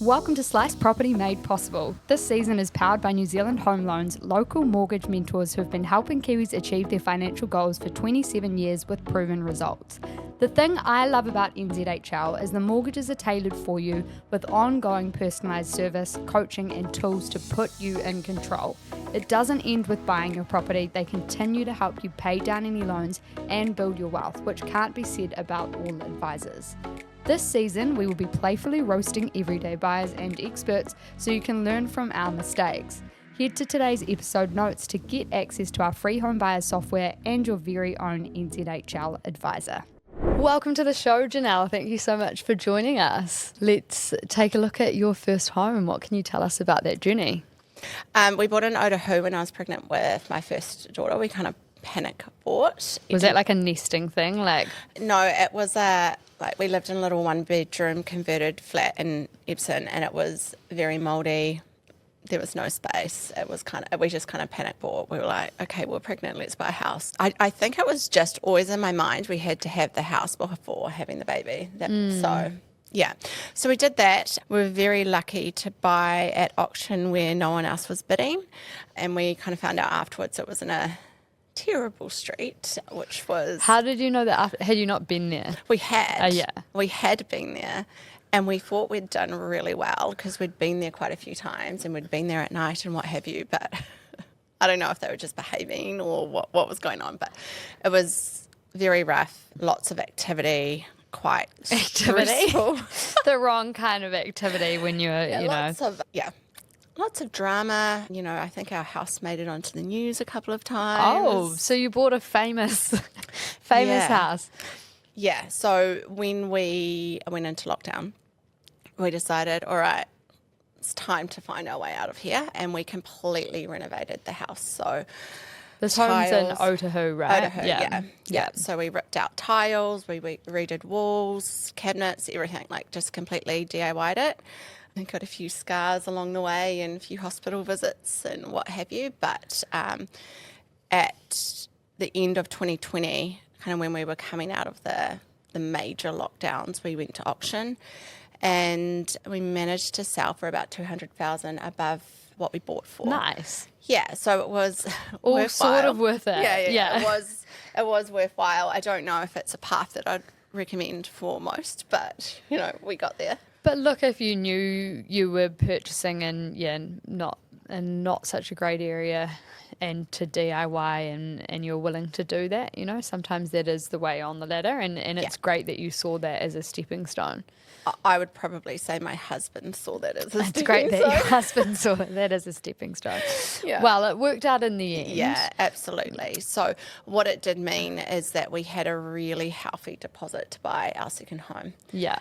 Welcome to Slice Property Made Possible. This season is powered by New Zealand Home Loans, local mortgage mentors who have been helping Kiwis achieve their financial goals for 27 years with proven results. The thing I love about NZHL is the mortgages are tailored for you with ongoing personalised service, coaching and tools to put you in control. It doesn't end with buying your property, they continue to help you pay down any loans and build your wealth, which can't be said about all advisors. This season, we will be playfully roasting everyday buyers and experts so you can learn from our mistakes. Head to today's episode notes to get access to our free home buyers software and your very own NZHL advisor. Welcome to the show, Janelle. Thank you so much for joining us. Let's take a look at your first home. What can you tell us about that journey? We bought in Otahu when I was pregnant with my first daughter. We kind of panic bought. Was that like a nesting thing? No, it was we lived in a little one-bedroom converted flat in Epsom, and it was very mouldy. There was no space. It was we just kind of panic bought. We were like, okay, we're pregnant, let's buy a house. I think it was just always in my mind we had to have the house before having the baby. So we did that. We were very lucky to buy at auction where no one else was bidding, and we kind of found out afterwards it was in a terrible street, which was... How did you know that? Had you not been there? We had. Yeah. We had been there, and we thought we'd done really well because we'd been there quite a few times and we'd been there at night and what have you, but I don't know if they were just behaving or what was going on, but it was very rough, lots of activity, quite stressful. The wrong kind of activity when you're, Lots of drama. I think our house made it onto the news a couple of times. Oh, so you bought a famous house. Yeah, so when we went into lockdown, we decided, all right, it's time to find our way out of here, and we completely renovated the house. So this home's in Otahu, right? Otahu, yeah. So we ripped out tiles, we redid walls, cabinets, everything, just completely DIY'd it. I got a few scars along the way and a few hospital visits and what have you. But at the end of 2020, kind of when we were coming out of the major lockdowns, we went to auction and we managed to sell for about $200,000 above what we bought for. Nice. Yeah, so it was all worthwhile. Sort of worth it. Yeah. It was worthwhile. I don't know if it's a path that I'd recommend for most, but we got there. But look, if you knew you were purchasing in not such a great area and to DIY and you're willing to do that, sometimes that is the way on the ladder, and it's great that you saw that as a stepping stone. I would probably say my husband saw that as a stepping stone. It's great that your husband saw that as a stepping stone. Yeah. Well, it worked out in the end. Yeah, absolutely. So what it did mean is that we had a really healthy deposit to buy our second home. Yeah.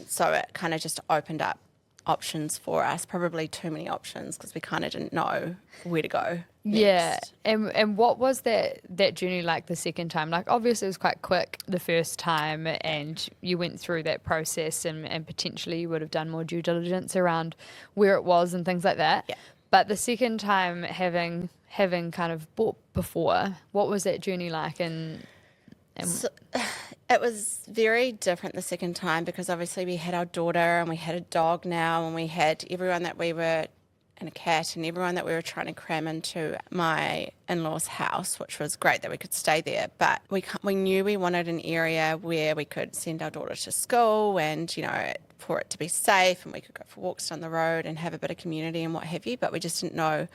So it kind of just opened up options for us, probably too many options because we kind of didn't know where to go next. Yeah, and what was that journey like the second time? Obviously it was quite quick the first time and you went through that process and potentially you would have done more due diligence around where it was and things like that. Yeah. But the second time having kind of bought before, what was that journey like? So, it was very different the second time because obviously we had our daughter and we had a dog now and we had everyone that we were, and a cat, and everyone that we were trying to cram into my in-laws' house, which was great that we could stay there. But we knew we wanted an area where we could send our daughter to school and, for it to be safe and we could go for walks down the road and have a bit of community and what have you. But we just didn't know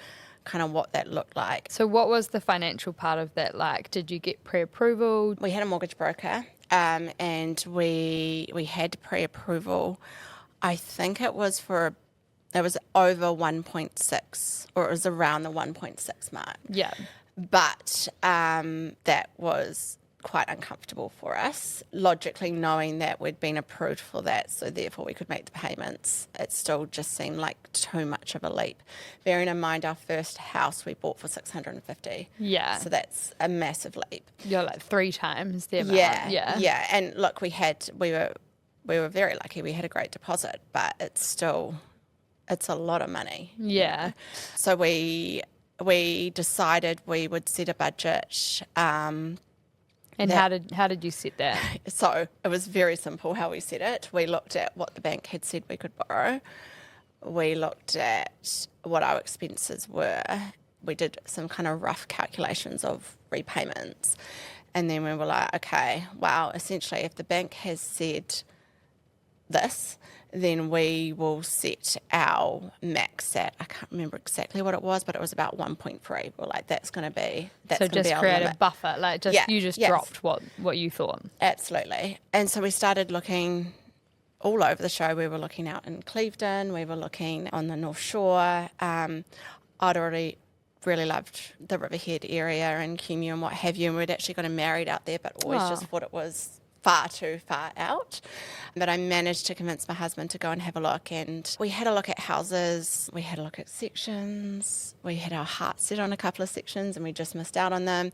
kind of what that looked like. So what was the financial part of that like? Did you get pre-approval? We had a mortgage broker and we had pre-approval. I think it was over 1.6 or it was around the 1.6 mark. Yeah. But that was quite uncomfortable for us, logically knowing that we'd been approved for that, so therefore we could make the payments. It still just seemed like too much of a leap. Bearing in mind our first house we bought for $650. Yeah. So that's a massive leap. You're like 3 times the amount. Yeah. And look, we were very lucky. We had a great deposit, but it's a lot of money. Yeah. So we decided we would set a budget And how did you set that? So it was very simple how we set it. We looked at what the bank had said we could borrow. We looked at what our expenses were. We did some kind of rough calculations of repayments. And then we were like, okay, wow, essentially if the bank has said this, then we will set our max at, I can't remember exactly what it was, but it was about 1.3. We're like, that's going to be so just our create limit. a buffer, like you just dropped what you thought. Absolutely. And so we started looking all over the show. We were looking out in Clevedon, we were looking on the North Shore. I'd already really loved the Riverhead area and Kemu and what have you, and we'd actually gotten married out there, but always just thought it was far too far out. But I managed to convince my husband to go and have a look, and we had a look at houses, we had a look at sections, we had our heart set on a couple of sections and we just missed out on them.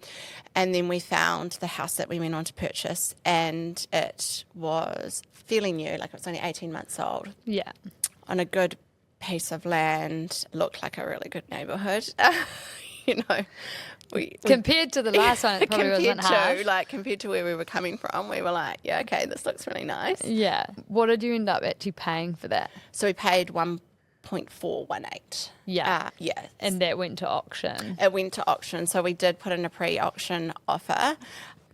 And then we found the house that we went on to purchase, and it was fairly new, like it was only 18 months old. Yeah. On a good piece of land, looked like a really good neighbourhood. You know, we compared to the last one, it probably wasn't hard. Compared to where we were coming from, we were like, yeah, okay, this looks really nice. Yeah. What did you end up actually paying for that? So we paid 1.418. Yeah. Yeah. And that went to auction. It went to auction. So we did put in a pre-auction offer.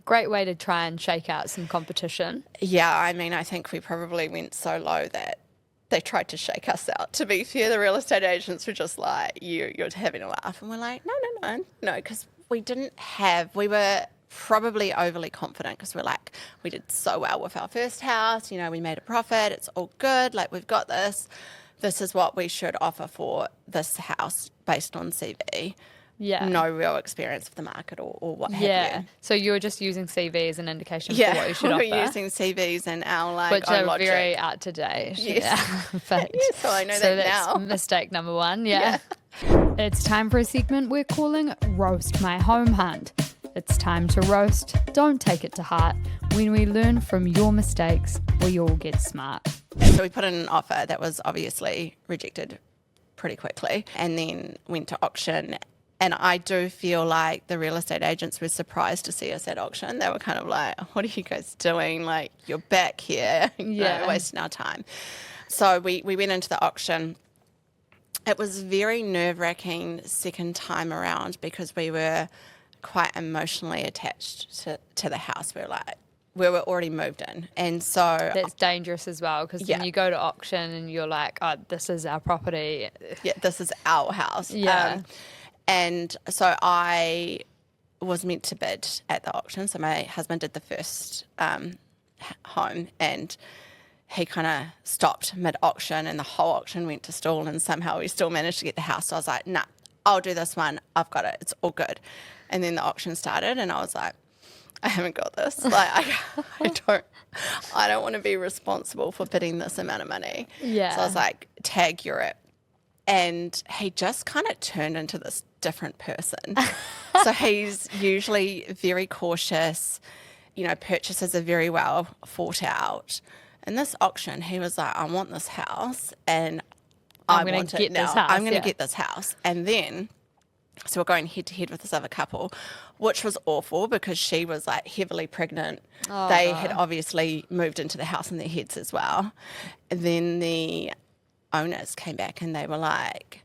Great way to try and shake out some competition. Yeah, I mean, I think we probably went so low that they tried to shake us out. To be fair, the real estate agents were just like, you're having a laugh. And we're like, no, because we were probably overly confident because we're like, we did so well with our first house, you know, we made a profit, it's all good, like we've got this. This is what we should offer for this house based on CV. Yeah. No real experience of the market or what have you. Yeah. So you were just using CV as an indication for what you should offer. Yeah, we were using CVs and our which own are logic. very out to date. Yes. Yeah. But, yes, so I know that now. So that's mistake number one. Yeah. It's time for a segment we're calling Roast My Home Hunt. It's time to roast, don't take it to heart. When we learn from your mistakes, we all get smart. So we put in an offer that was obviously rejected pretty quickly and then went to auction. And I do feel like the real estate agents were surprised to see us at auction. They were kind of like, what are you guys doing? Like, you're back here, wasting our time. So we went into the auction. It was very nerve-wracking second time around because we were quite emotionally attached to the house. We were already moved in. And so that's dangerous as well because when you go to auction and you're like, oh, this is our property. Yeah, this is our house. Yeah. And so I was meant to bid at the auction. So my husband did the first home and he kind of stopped mid-auction and the whole auction went to stall and somehow we still managed to get the house. So I was like, nah, I'll do this one. I've got it. It's all good. And then the auction started and I was like, I haven't got this. Like, I don't want to be responsible for bidding this amount of money. Yeah. So I was like, tag, you're it. And he just kind of turned into this different person. So he's usually very cautious, you know, purchases are very well thought out. In this auction, he was like, I want this house and I want it now. I'm going to get this house. And then, so we're going head to head with this other couple, which was awful because she was like heavily pregnant. Oh, they had obviously moved into the house in their heads as well. And then the owners came back and they were like,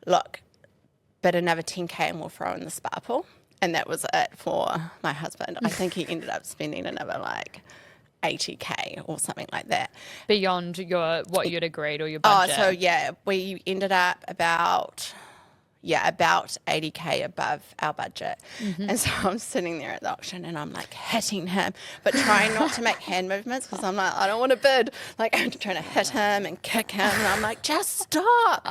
look, bid another 10K and we'll throw in the spa pool. And that was it for my husband. I think he ended up spending another like 80K or something like that. Beyond what you'd agreed or your budget. Oh, so yeah, we ended up about 80K above our budget. Mm-hmm. And so I'm sitting there at the auction and I'm like hitting him, but trying not to make hand movements because I'm like, I don't want to bid. Like I'm trying to hit him and kick him and I'm like, just stop.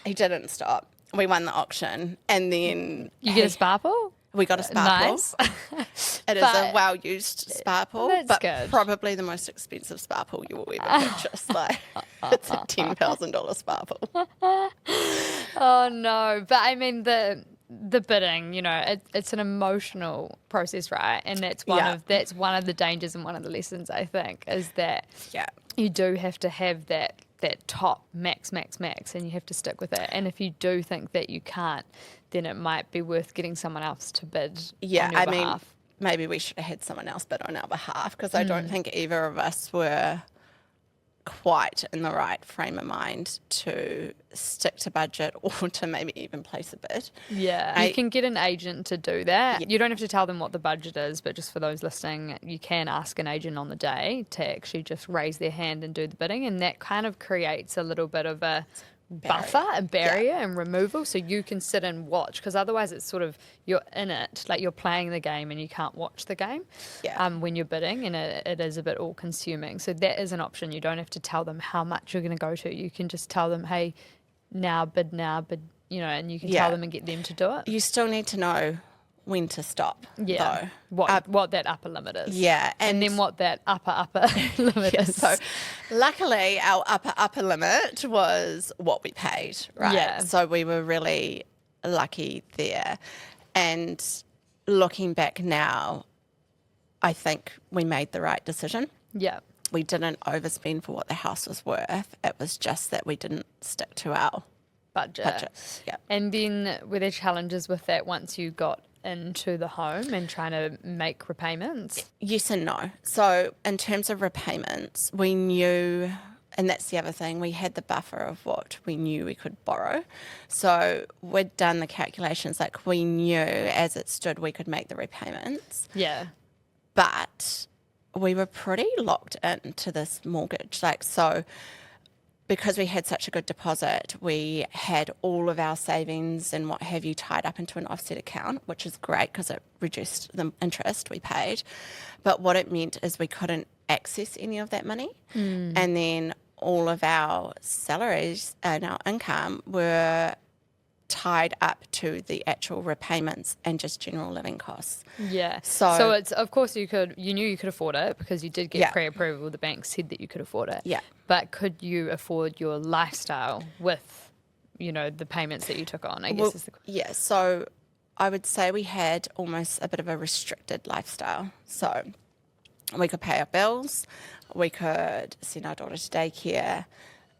He didn't stop. We won the auction and then... You get a spa pool? We got a spa pool. It is a well-used spa pool, but good. Probably the most expensive spa pool you will ever purchase. Like, it's a $10,000 spa pool. Oh no! But I mean the bidding, you know, it's an emotional process, right? And that's one of the dangers and one of the lessons I think is that you do have to have that top max, and you have to stick with it. And if you do think that you can't, then it might be worth getting someone else to bid on your behalf. maybe we should have had someone else bid on our behalf, because I don't think either of us were quite in the right frame of mind to stick to budget or to maybe even place a bid. Yeah, you can get an agent to do that. You don't have to tell them what the budget is, but just for those listening, you can ask an agent on the day to actually just raise their hand and do the bidding, and that kind of creates a little bit of a buffer, a barrier and removal, so you can sit and watch, because otherwise it's sort of, you're in it, like you're playing the game and you can't watch the game when you're bidding, and it is a bit all consuming. So that is an option. You don't have to tell them how much you're going to go to. You can just tell them, hey, now bid, you know, and you can tell them and get them to do it. You still need to know when to stop, though. What that upper limit is. Yeah. And then what that upper limit is. So luckily our upper limit was what we paid, right? Yeah. So we were really lucky there. And looking back now, I think we made the right decision. Yeah. We didn't overspend for what the house was worth. It was just that we didn't stick to our budget. Yeah. And then were there challenges with that once you got into the home and trying to make repayments? Yes and no. So in terms of repayments, we knew, and that's the other thing, we had the buffer of what we knew we could borrow. So we'd done the calculations, like we knew as it stood we could make the repayments. Yeah. But we were pretty locked into this mortgage. Like, so because we had such a good deposit, we had all of our savings and what have you tied up into an offset account, which is great because it reduced the interest we paid. But what it meant is we couldn't access any of that money. And then all of our salaries and our income were tied up to the actual repayments and just general living costs. Yeah. So it's, of course you knew you could afford it because you did get pre-approval. The bank said that you could afford it. Yeah. But could you afford your lifestyle with, you know, the payments that you took on, I guess is the question. Yeah. So I would say we had almost a bit of a restricted lifestyle. So we could pay our bills, we could send our daughter to daycare.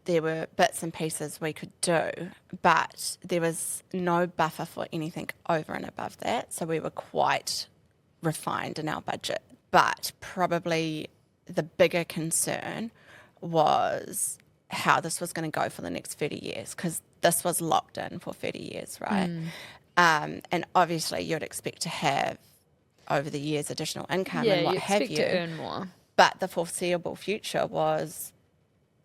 There were bits and pieces we could do, but there was no buffer for anything over and above that. So we were quite refined in our budget. But probably the bigger concern was how this was going to go for the next 30 years, because this was locked in for 30 years, right? And obviously you'd expect to have, over the years, additional income and what have you. Yeah, you expect to earn more. But the foreseeable future was,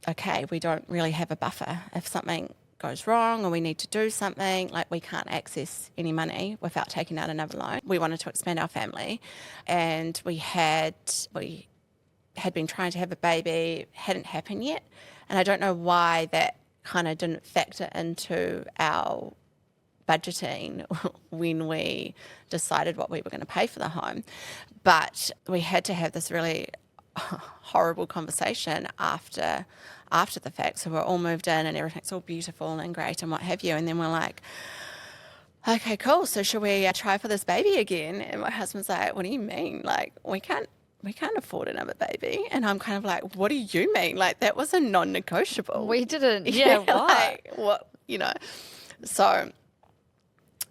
okay, we don't really have a buffer. If something goes wrong or we need to do something, like we can't access any money without taking out another loan. We wanted to expand our family, and we had been trying to have a baby, hadn't happened yet. And I don't know why that kind of didn't factor into our budgeting when we decided what we were going to pay for the home. But we had to have this really horrible conversation after the fact. So we're all moved in and everything's all beautiful and great and what have you. And then we're like, okay, cool. So should we try for this baby again? And my husband's like, what do you mean? Like, we can't afford another baby. And I'm kind of like, what do you mean? Like, that was a non-negotiable. We didn't. Yeah, what? Like, what, you know. So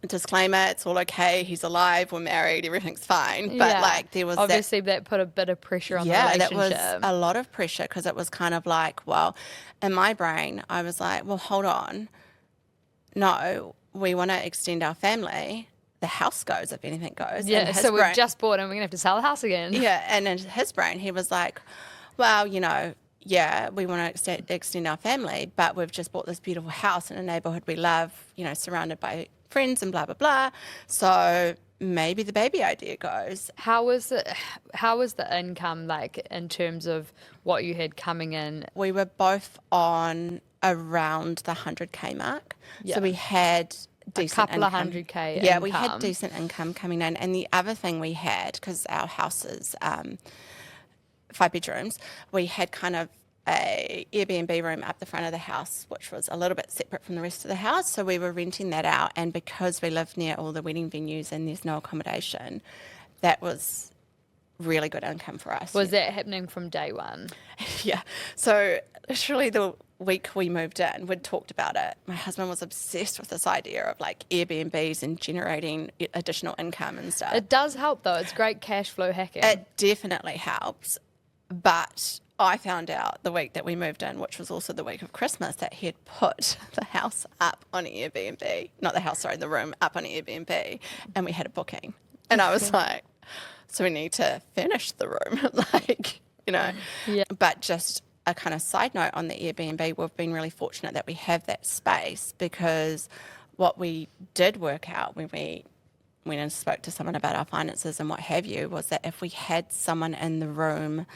disclaimer, it's all okay, he's alive, we're married, everything's fine. But like, there was obviously that put a bit of pressure on the relationship. Yeah, that was a lot of pressure, because it was kind of like, well, in my brain I was like, well, hold on, no, we want to extend our family, the house goes if anything goes. Yeah, so we've just bought and we're gonna have to sell the house again. Yeah. And in his brain he was like, well, you know, yeah, we want to extend our family, but we've just bought this beautiful house in a neighbourhood we love, you know, surrounded by friends and blah, blah, blah. So maybe the baby idea goes. How was the income like in terms of what you had coming in? We were both on around the 100K mark. So we had decent income. A couple of 100K Yeah, income. we had decent income coming in. And the other thing we had, because our house is 5 bedrooms, we had kind of a Airbnb room up the front of the house, which was a little bit separate from the rest of the house. So we were renting that out. And because we lived near all the wedding venues and there's no accommodation, that was really good income for us. Was that happening from day one? Yeah. So literally week we moved in, we'd talked about it. My husband was obsessed with this idea of like Airbnbs and generating additional income and stuff. It does help though. It's great cash flow hacking. It definitely helps. But I found out the week that we moved in, which was also the week of Christmas, that he had put the house up on Airbnb. Not the house, sorry, the room up on Airbnb. And we had a booking. And I was like, so we need to furnish the room. Like, you know. Yeah. But just a kind of side note on the Airbnb, we've been really fortunate that we have that space, because what we did work out when we went and spoke to someone about our finances and what have you was that if we had someone in the room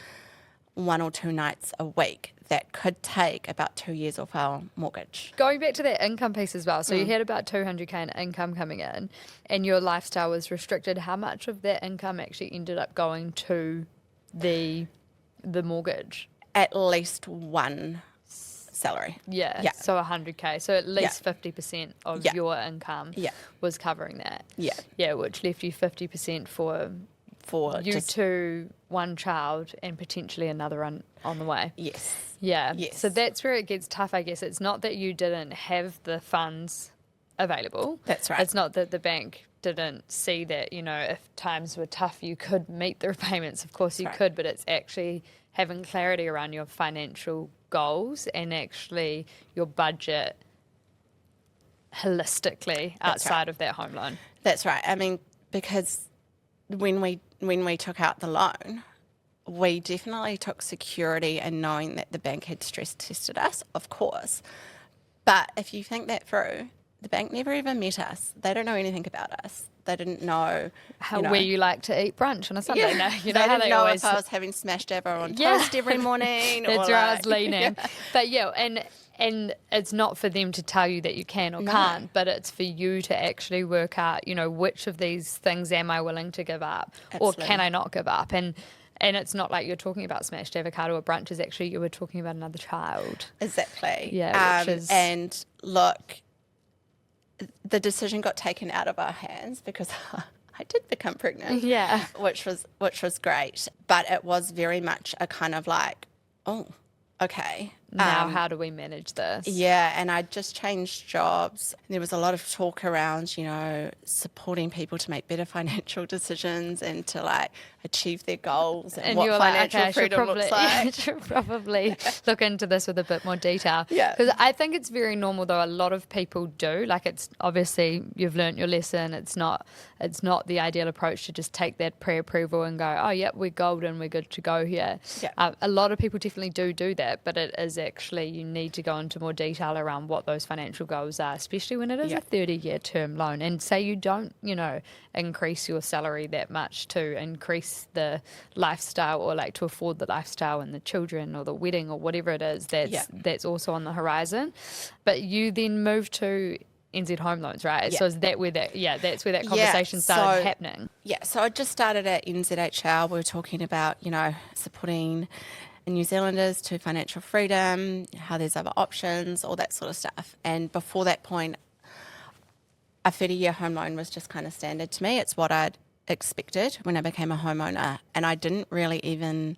1 or 2 nights a week, that could take about 2 years off our mortgage. Going back to that income piece as well, so you had about 200k in income coming in and your lifestyle was restricted. How much of that income actually ended up going to the mortgage? At least one salary. Yeah. So 100k. So at least 50% of your income was covering that. Yeah. Yeah, which left you 50% for you two, one child, and potentially another on the way. Yes. Yeah. Yes. So that's where it gets tough, I guess. It's not that you didn't have the funds available. That's right. It's not that the bank didn't see that, you know, if times were tough, you could meet the repayments. Of course you could, but it's actually having clarity around your financial goals and actually your budget holistically outside of that home loan. That's right. I mean, because when we took out the loan, we definitely took security in knowing that the bank had stress tested us, of course. But if you think that through, the bank never even met us. They don't know anything about us. They didn't know where you like to eat brunch on a Sunday. Yeah. No, you know how didn't they know always. if I was having smashed ever on toast every morning. That's or where I was like, leaning. But and it's not for them to tell you that you can or can't, but it's for you to actually work out, you know, which of these things am I willing to give up or can I not give up? And it's not like you're talking about smashed avocado or brunches. Actually, you were talking about another child. Exactly. Yeah. Which is... And look, the decision got taken out of our hands because I did become pregnant. Yeah. Which was great. But it was very much a kind of like, oh, okay. Now, how do we manage this? Yeah, and I just changed jobs. There was a lot of talk around, you know, supporting people to make better financial decisions and to like achieve their goals and what financial freedom looks like. I should probably look into this with a bit more detail. Yeah. Because I think it's very normal, though. A lot of people do. Like, it's obviously you've learnt your lesson. It's not the ideal approach to just take that pre-approval and go, oh, yeah, we're golden, we're good to go here. Yeah. A lot of people definitely do that, but it is actually you need to go into more detail around what those financial goals are, especially when it is a 30-year term loan. And say you don't, you know, increase your salary that much to increase the lifestyle or like to afford the lifestyle and the children or the wedding or whatever it is that's also on the horizon. But you then move to NZ Home Loans, right? Yeah. So is that where that's where that conversation started happening? Yeah. So I just started at NZHL. We were talking about, you know, supporting New Zealanders to financial freedom, how there's other options, all that sort of stuff. And before that point, a 30-year home loan was just kind of standard to me. It's what I'd expected when I became a homeowner. And I didn't really even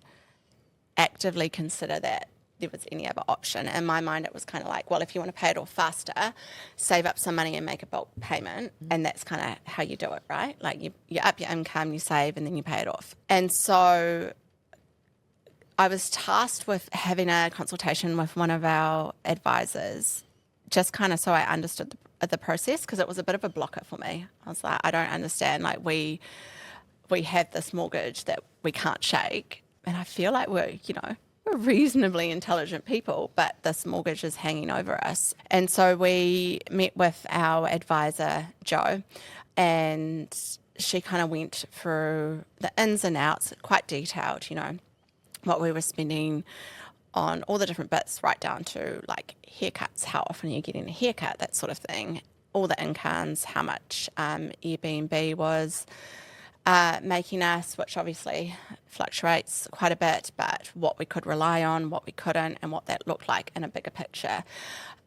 actively consider that there was any other option. In my mind, it was kind of like, well, if you want to pay it off faster, save up some money and make a bulk payment. And that's kind of how you do it, right? Like you up your income, you save, and then you pay it off. And so I was tasked with having a consultation with one of our advisors, just kind of so I understood the process, because it was a bit of a blocker for me. I was like, I don't understand. Like we have this mortgage that we can't shake, and I feel like we're reasonably intelligent people, but this mortgage is hanging over us. And so we met with our advisor, Jo, and she kind of went through the ins and outs, quite detailed, you know, what we were spending on all the different bits, right down to like haircuts, how often you're getting a haircut, that sort of thing, all the incomes, how much Airbnb was making us, which obviously fluctuates quite a bit, but what we could rely on, what we couldn't, and what that looked like in a bigger picture.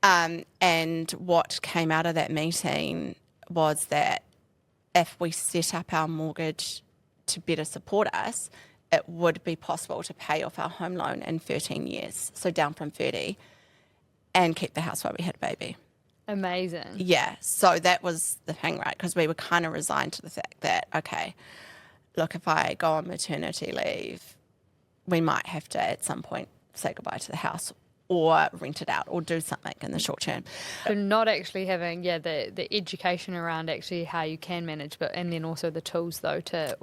And what came out of that meeting was that if we set up our mortgage to better support us, it would be possible to pay off our home loan in 13 years, so down from 30, and keep the house while we had a baby. Amazing. Yeah, so that was the thing, right? Because we were kind of resigned to the fact that, okay, look, if I go on maternity leave, we might have to at some point say goodbye to the house or rent it out or do something in the short term. So not actually having, the education around actually how you can manage, but and then also the tools though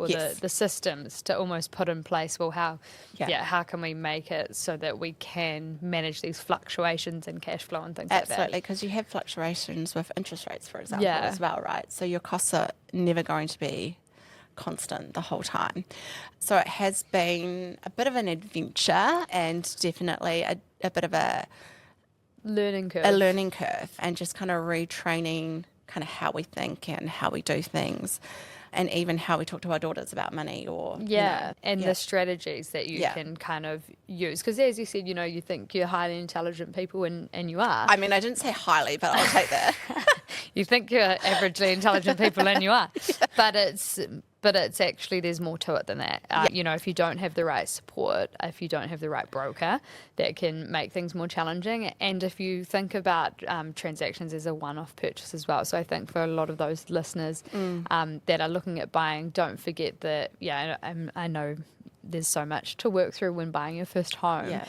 Yes. the systems to almost put in place. Well, how can we make it so that we can manage these fluctuations in cash flow and things like that? Absolutely, because you have fluctuations with interest rates, for example, as well, right? So your costs are never going to be constant the whole time. So it has been a bit of an adventure and definitely a bit of a learning curve. And just kind of retraining kind of how we think and how we do things and even how we talk to our daughters about money or the strategies that you can kind of use, because as you said, you think you're highly intelligent people and you are. I mean, I didn't say highly, but I'll take that. You think you're averagely intelligent people and you are, but it's actually, there's more to it than that. If you don't have the right support, if you don't have the right broker, that can make things more challenging. And if you think about transactions as a one-off purchase as well. So I think for a lot of those listeners that are looking at buying, don't forget that, I know there's so much to work through when buying your first home,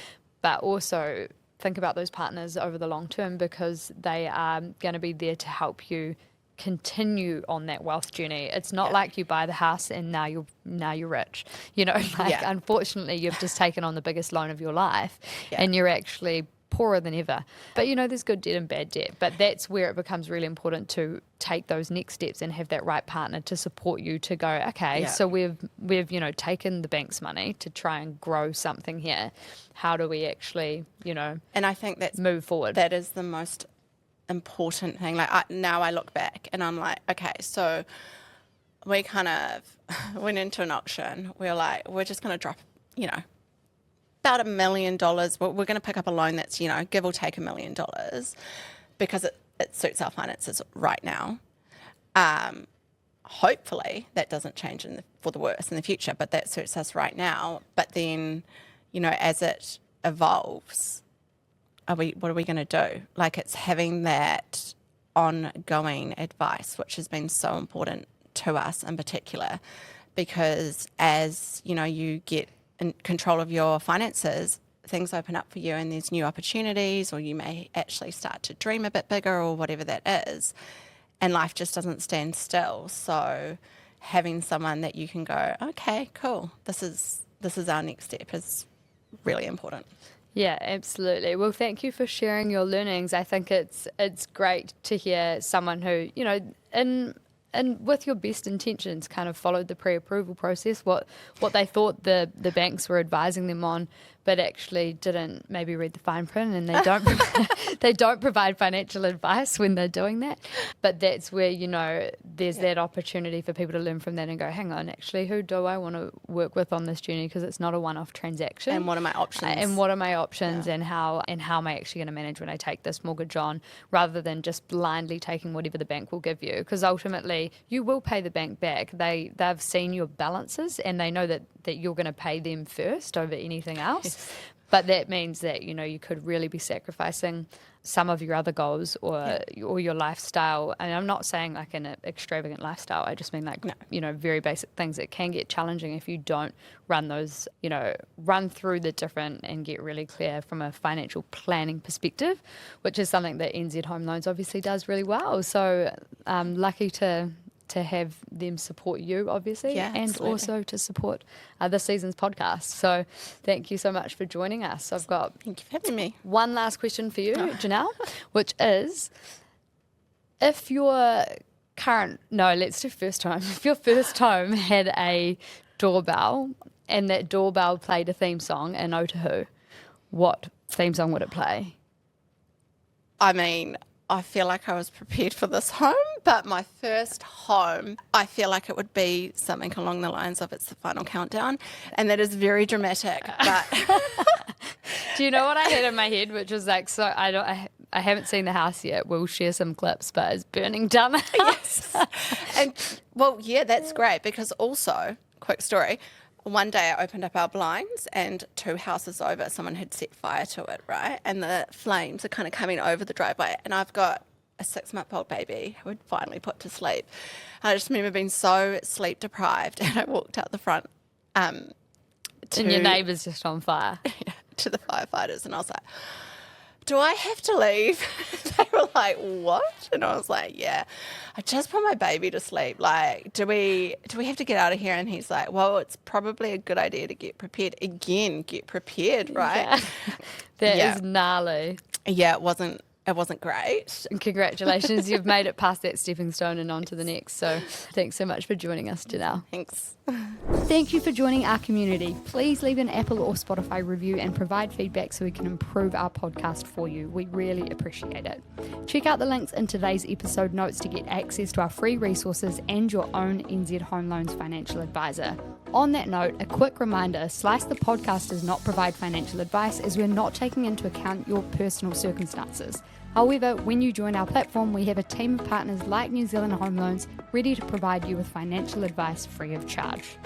but also think about those partners over the long term, because they are going to be there to help you continue on that wealth journey. It's not like you buy the house and now you're rich. Unfortunately, you've just taken on the biggest loan of your life and you're actually poorer than ever. But there's good debt and bad debt. But that's where it becomes really important to take those next steps and have that right partner to support you to go, okay, so we've taken the bank's money to try and grow something here. How do we actually, and I think that's move forward? That is the most important thing. Now I look back and I'm like, okay, so we kind of went into an auction. We're just going to drop, about $1 million. We're going to pick up a loan that's, give or take $1 million because it suits our finances right now. Hopefully that doesn't change for the worse in the future, but that suits us right now. But then, as it evolves, what are we going to do? It's having that ongoing advice, which has been so important to us in particular, because as you get in control of your finances, things open up for you and there's new opportunities, or you may actually start to dream a bit bigger or whatever that is, and life just doesn't stand still. So having someone that you can go, okay, cool, this is our next step is really important. Yeah, absolutely. Well, thank you for sharing your learnings. I think it's great to hear someone who, and with your best intentions, kind of followed the pre-approval process, what they thought the banks were advising them on, but actually didn't maybe read the fine print, and they don't provide financial advice when they're doing that. But that's where, there's that opportunity for people to learn from that and go, hang on, actually, who do I want to work with on this journey? Because it's not a one-off transaction. And what are my options? And how am I actually going to manage when I take this mortgage on, rather than just blindly taking whatever the bank will give you? Because ultimately, you will pay the bank back. They've seen your balances and they know that you're going to pay them first over anything else. Yes. But that means that, you could really be sacrificing some of your other goals or your lifestyle. And I'm not saying an extravagant lifestyle. I just mean very basic things that can get challenging if you don't run those, run through the different and get really clear from a financial planning perspective, which is something that NZ Home Loans obviously does really well. So I'm lucky to have them support you, obviously, and also to support this season's podcast. So thank you so much for joining us. Thank you for having me. One last question for you, Janelle, which is, if your let's do first home. If your first home had a doorbell and that doorbell played a theme song in Otahu, what theme song would it play? I mean, I feel like I was prepared for this home, but my first home, I feel like it would be something along the lines of It's the Final Countdown, and that is very dramatic. But do you know what I had in my head, which was I haven't seen the house yet. We'll share some clips, but it's burning down the house. Yes. And that's great, because also, quick story, one day I opened up our blinds and 2 houses over, someone had set fire to it, right? And the flames are kind of coming over the driveway. And I've got a 6-month-old baby who had finally put to sleep. And I just remember being so sleep deprived, and I walked out the front And your neighbour's just on fire. to the firefighters, and I was like, do I have to leave? They were like, what? And I was like, yeah, I just put my baby to sleep. Like, do we have to get out of here? And he's like, well, it's probably a good idea to get prepared. Again, get prepared, right? Yeah. That is gnarly. Yeah, it wasn't great. And congratulations, you've made it past that stepping stone and on to the next. So thanks so much for joining us, Janelle. Thanks. Thank you for joining our community. Please leave an Apple or Spotify review and provide feedback so we can improve our podcast for you. We really appreciate it. Check out the links in today's episode notes to get access to our free resources and your own NZ Home Loans financial advisor. On that note, a quick reminder, Slice the podcast does not provide financial advice as we're not taking into account your personal circumstances. However, when you join our platform, we have a team of partners like New Zealand Home Loans ready to provide you with financial advice free of charge.